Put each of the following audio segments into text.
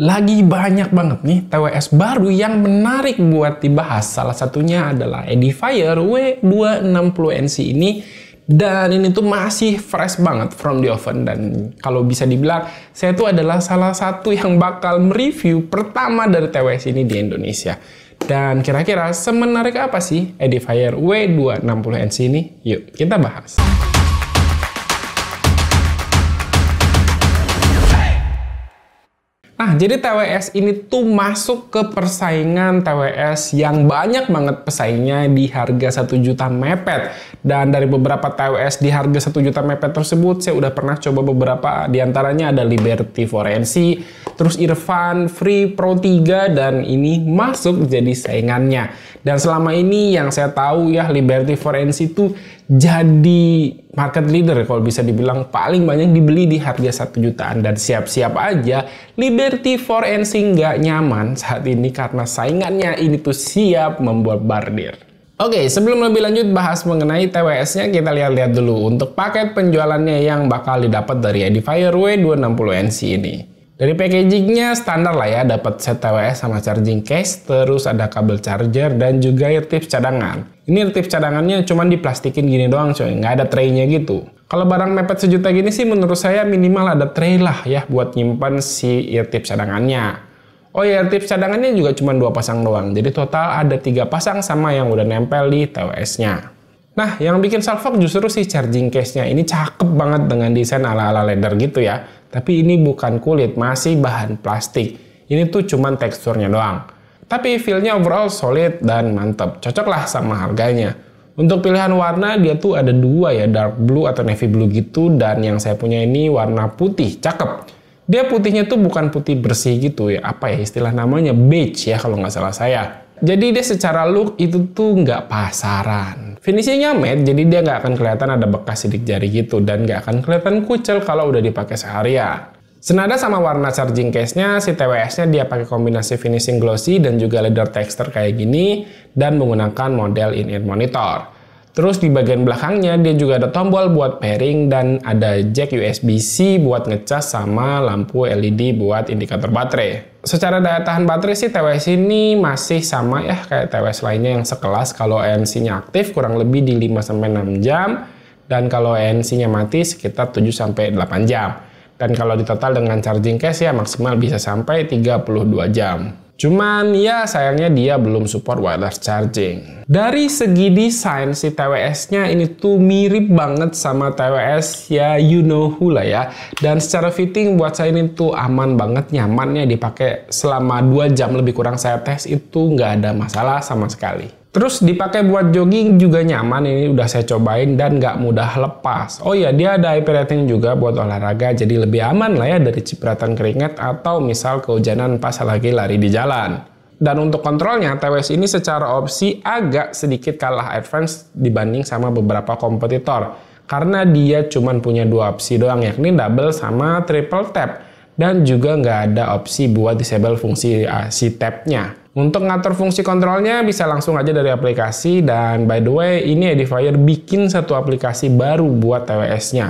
Lagi banyak banget nih TWS baru yang menarik buat dibahas. Salah satunya adalah Edifier W260NC ini. Dan ini tuh masih fresh banget from the oven. Dan kalau bisa dibilang, saya tuh adalah salah satu yang bakal mereview pertama dari TWS ini di Indonesia. Dan kira-kira semenarik apa sih Edifier W260NC ini? Yuk kita bahas. Nah, jadi TWS ini tuh masuk ke persaingan TWS yang banyak banget pesaingnya di harga 1 juta mepet. Dan dari beberapa TWS di harga 1 juta mepet tersebut, saya udah pernah coba beberapa. Di antaranya ada Liberty 4NC, terus Irfan, Free Pro 3, dan ini masuk jadi saingannya. Dan selama ini yang saya tahu ya, Liberty 4NC itu jadi market leader kalau bisa dibilang, paling banyak dibeli di harga 1 jutaan. Dan siap-siap aja Liberty 4NC nggak nyaman saat ini karena saingannya ini tuh siap membombardir. Oke, sebelum lebih lanjut bahas mengenai TWS-nya, kita lihat-lihat dulu untuk paket penjualannya yang bakal didapat dari Edifier W260NC ini. Dari packagingnya standar lah ya, dapat set TWS sama charging case, terus ada kabel charger dan juga ear tips cadangan. Ini ear tips cadangannya cuman diplastikin gini doang coy, nggak ada tray-nya gitu. Kalau barang mepet sejuta gini sih menurut saya minimal ada tray lah ya buat nyimpan si ear tips cadangannya. Oh ya, ear tips cadangannya juga cuma 2 pasang doang, jadi total ada 3 pasang sama yang udah nempel di TWS-nya. Nah, yang bikin salfok justru si charging case-nya. Ini cakep banget dengan desain ala-ala leather gitu ya. Tapi ini bukan kulit, masih bahan plastik. Ini tuh cuman teksturnya doang. Tapi feel-nya overall solid dan mantep. Cocok lah sama harganya. Untuk pilihan warna, dia tuh ada 2 ya, dark blue atau navy blue gitu. Dan yang saya punya ini warna putih, cakep. Dia putihnya tuh bukan putih bersih gitu ya. Apa ya istilah namanya? Beige ya kalau nggak salah saya. Jadi dia secara look itu tuh nggak pasaran. Finishingnya matte, jadi dia nggak akan kelihatan ada bekas sidik jari gitu. Dan nggak akan kelihatan kucel kalau udah dipakai seharian. Senada sama warna charging case-nya, si TWS-nya dia pakai kombinasi finishing glossy dan juga leather texture kayak gini. Dan menggunakan model in-ear monitor. Terus di bagian belakangnya dia juga ada tombol buat pairing dan ada jack USB-C buat ngecas sama lampu LED buat indikator baterai. Secara daya tahan baterai sih TWS ini masih sama ya kayak TWS lainnya yang sekelas. Kalau ANC-nya aktif kurang lebih di 5-6 jam dan kalau ANC-nya mati sekitar 7-8 jam. Dan kalau di total dengan charging case ya maksimal bisa sampai 32 jam. Cuman ya sayangnya dia belum support wireless charging. Dari segi desain si TWS-nya ini tuh mirip banget sama TWS ya you know who lah ya. Dan secara fitting buat saya ini tuh aman banget, nyamannya dipakai selama 2 jam lebih kurang saya tes itu nggak ada masalah sama sekali. Terus dipakai buat jogging juga nyaman, ini udah saya cobain dan nggak mudah lepas. Oh ya, dia ada IP rating juga buat olahraga, jadi lebih aman lah ya dari cipratan keringat atau misal kehujanan pas lagi lari di jalan. Dan untuk kontrolnya, TWS ini secara opsi agak sedikit kalah advance dibanding sama beberapa kompetitor. Karena dia cuma punya 2 opsi doang, yakni double sama triple tap. Dan juga nggak ada opsi buat disable fungsi si tap-nya. Untuk ngatur fungsi kontrolnya bisa langsung aja dari aplikasi. Dan by the way, ini Edifier bikin satu aplikasi baru buat TWS-nya.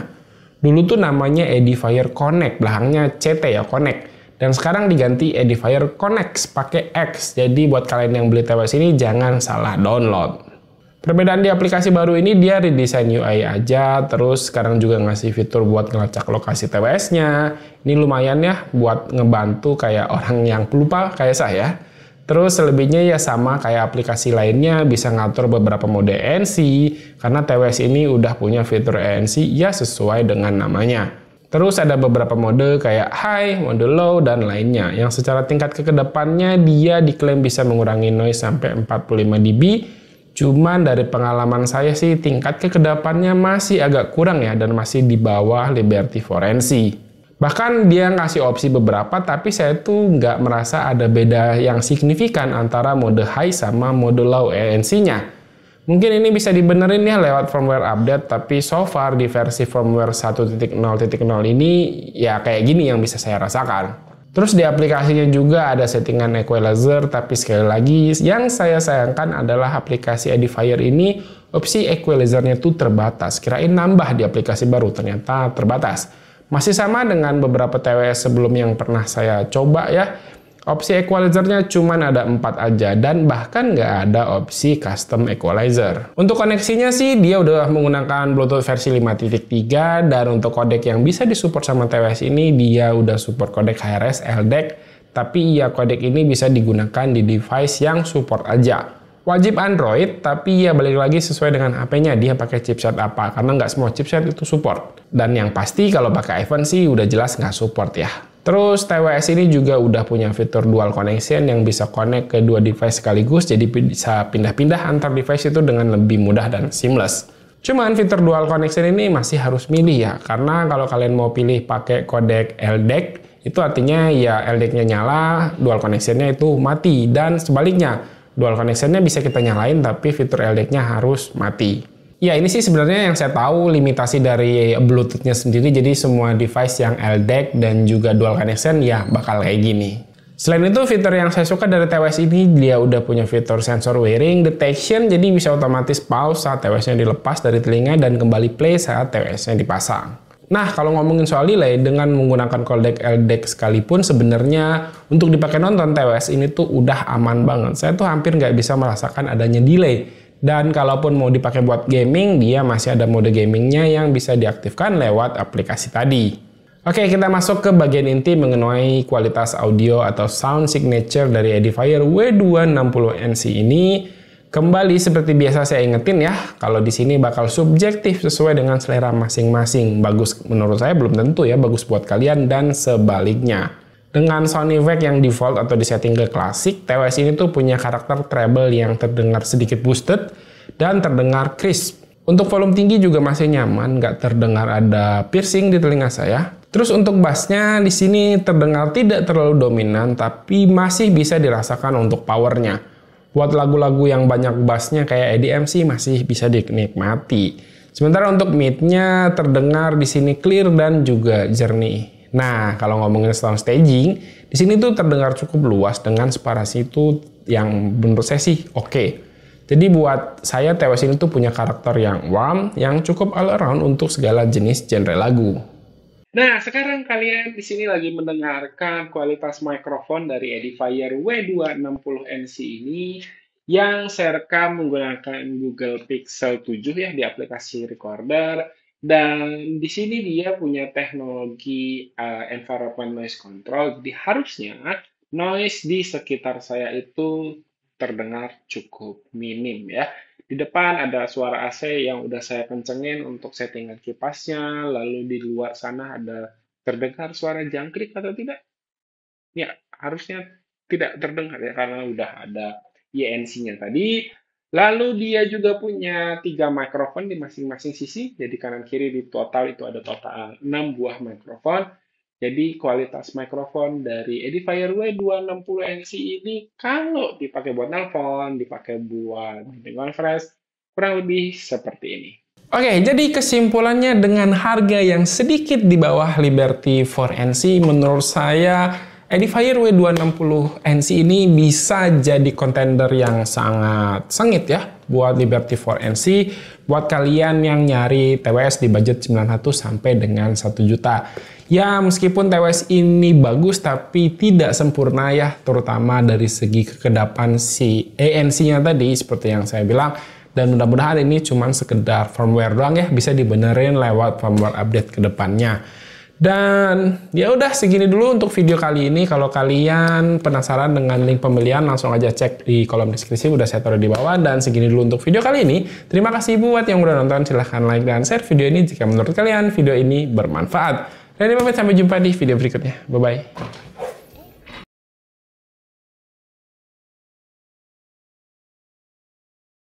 Dulu tuh namanya Edifier Connect, belakangnya CT ya, Connect. Dan sekarang diganti Edifier Connect pakai X. Jadi buat kalian yang beli TWS ini jangan salah download. Perbedaan di aplikasi baru ini dia redesign UI aja, terus sekarang juga ngasih fitur buat ngelacak lokasi TWS-nya. Ini lumayan ya buat ngebantu kayak orang yang pelupa kayak saya. Terus selebihnya ya sama kayak aplikasi lainnya, bisa ngatur beberapa mode ANC, karena TWS ini udah punya fitur ANC ya sesuai dengan namanya. Terus ada beberapa mode kayak high, mode low, dan lainnya. Yang secara tingkat kedepannya dia diklaim bisa mengurangi noise sampai 45 dB. Cuman dari pengalaman saya sih tingkat kekedapannya masih agak kurang ya dan masih di bawah Liberty 4NC. Bahkan dia ngasih opsi beberapa tapi saya tuh nggak merasa ada beda yang signifikan antara mode high sama mode low ANC-nya. Mungkin ini bisa dibenerin ya lewat firmware update tapi so far di versi firmware 1.0.0 ini ya kayak gini yang bisa saya rasakan. Terus di aplikasinya juga ada settingan equalizer, tapi sekali lagi yang saya sayangkan adalah aplikasi Edifier ini opsi equalizernya tuh terbatas. Kirain nambah di aplikasi baru, ternyata terbatas. Masih sama dengan beberapa TWS sebelum yang pernah saya coba ya. Opsi equalizer-nya cuma ada 4 aja dan bahkan nggak ada opsi custom equalizer. Untuk koneksinya sih dia udah menggunakan Bluetooth versi 5.3 dan untuk kodek yang bisa disupport sama TWS ini dia udah support kodek HRS LDAC, tapi ya kodek ini bisa digunakan di device yang support aja. Wajib Android, tapi ya balik lagi sesuai dengan HP-nya dia pakai chipset apa, karena nggak semua chipset itu support. Dan yang pasti kalau pakai iPhone sih udah jelas nggak support ya. Terus TWS ini juga udah punya fitur dual connection yang bisa connect ke dua device sekaligus, jadi bisa pindah-pindah antar device itu dengan lebih mudah dan seamless. Cuman fitur dual connection ini masih harus milih ya, karena kalau kalian mau pilih pakai kodek LDAC, itu artinya ya LDAC-nya nyala, dual connection-nya itu mati, dan sebaliknya, dual connection-nya bisa kita nyalain tapi fitur LDAC-nya harus mati. Ya ini sih sebenarnya yang saya tahu limitasi dari Bluetooth-nya sendiri, jadi semua device yang LDAC dan juga dual connection ya bakal kayak gini. Selain itu fitur yang saya suka dari TWS ini, dia udah punya fitur sensor wearing detection, jadi bisa otomatis pause saat TWS-nya dilepas dari telinga dan kembali play saat TWS-nya dipasang. Nah kalau ngomongin soal delay, dengan menggunakan kodek LDAC sekalipun sebenarnya untuk dipakai nonton TWS ini tuh udah aman banget. Saya tuh hampir nggak bisa merasakan adanya delay. Dan kalaupun mau dipakai buat gaming, dia masih ada mode gamingnya yang bisa diaktifkan lewat aplikasi tadi. Oke, kita masuk ke bagian inti mengenai kualitas audio atau sound signature dari Edifier W260NC ini. Kembali seperti biasa saya ingetin ya, kalau di sini bakal subjektif sesuai dengan selera masing-masing. Bagus menurut saya belum tentu ya bagus buat kalian dan sebaliknya. Dengan sound effect yang default atau disetting ke klasik, TWS ini tuh punya karakter treble yang terdengar sedikit boosted dan terdengar crisp. Untuk volume tinggi juga masih nyaman, nggak terdengar ada piercing di telinga saya. Terus untuk bassnya di sini terdengar tidak terlalu dominan, tapi masih bisa dirasakan untuk powernya. Buat lagu-lagu yang banyak bassnya kayak EDM sih masih bisa dinikmati. Sementara untuk mid-nya terdengar di sini clear dan juga jernih. Nah, kalau ngomongin sound staging, di sini tuh terdengar cukup luas dengan separasi itu yang menurut saya sih oke. Jadi buat saya TWS ini tuh punya karakter yang warm, yang cukup all around untuk segala jenis genre lagu. Nah, sekarang kalian di sini lagi mendengarkan kualitas mikrofon dari Edifier W260NC ini yang saya rekam menggunakan Google Pixel 7 ya di aplikasi recorder. Dan di sini dia punya teknologi environment noise control, jadi harusnya noise di sekitar saya itu terdengar cukup minim ya. Di depan ada suara AC yang udah saya kencengin untuk settingan kipasnya, lalu di luar sana ada terdengar suara jangkrik atau tidak? Ya, harusnya tidak terdengar ya karena udah ada INC-nya tadi. Lalu dia juga punya 3 mikrofon di masing-masing sisi, jadi kanan kiri di total itu ada total 6 buah mikrofon. Jadi kualitas mikrofon dari Edifier W260NC ini kalau dipakai buat nelpon, dipakai buat video conference, kurang lebih seperti ini. Oke, jadi kesimpulannya dengan harga yang sedikit di bawah Liberty 4NC, menurut saya Edifier W260NC ini bisa jadi contender yang sangat sengit ya buat Liberty 4NC, buat kalian yang nyari TWS di budget 900 sampai dengan 1 juta. Ya meskipun TWS ini bagus tapi tidak sempurna ya, terutama dari segi kekedapan si ANC-nya tadi seperti yang saya bilang. Dan mudah-mudahan ini cuma sekedar firmware doang ya, bisa dibenerin lewat firmware update ke depannya. Dan ya udah segini dulu untuk video kali ini. Kalau kalian penasaran dengan link pembelian langsung aja cek di kolom deskripsi, udah saya taruh di bawah. Dan segini dulu untuk video kali ini. Terima kasih buat yang udah nonton, silahkan like dan share video ini jika menurut kalian video ini bermanfaat. Dan sampai jumpa di video berikutnya. Bye bye.